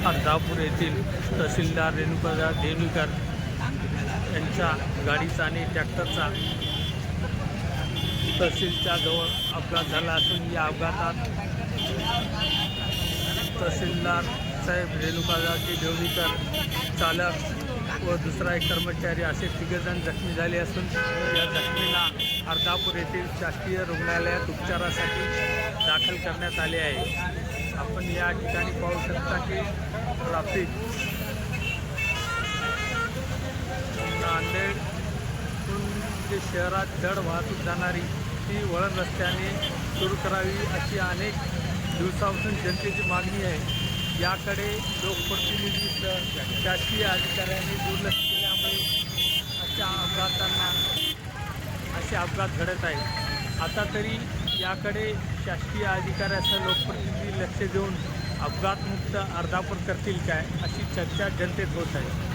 अर्धापूर येथील तहसीलदार रेणुका देवणीकर यांच्या गाडीचा आणि ट्रॅक्टरचा तहसीलच्या जवळ अपघात झाला असून या अपघातात तहसीलदार साहेब रेणुकाजी देवणीकर, चालक व दुसरा एक कर्मचारी असे तिघजण जखमी झाले असून या जखमींना अर्धापूर येथील शासकीय रुग्णालयात उपचारासाठी दाखल करण्यात आले आहे। आपण या ठिकाणी पाहू शकता की ट्रॅफिक नांदेडहून जे शहरात जड वाहतूक जाणारी ती वळण रस्त्याने सुरू करावी अशी अनेक दिवसापासून जनतेची मागणी आहे। याकडे लोकप्रतिनिधी शासकीय अधिकाऱ्यांनी दुर्लक्ष केल्यामुळे असे अपघात घडत आहेत। आता तरी याकडे शासकीय अधिकाऱ्यासह लोकप्रतिनिधी लक्ष देऊन अपघातमुक्त अर्धापूर करतील काय अशी चर्चा जनतेत होत आहे।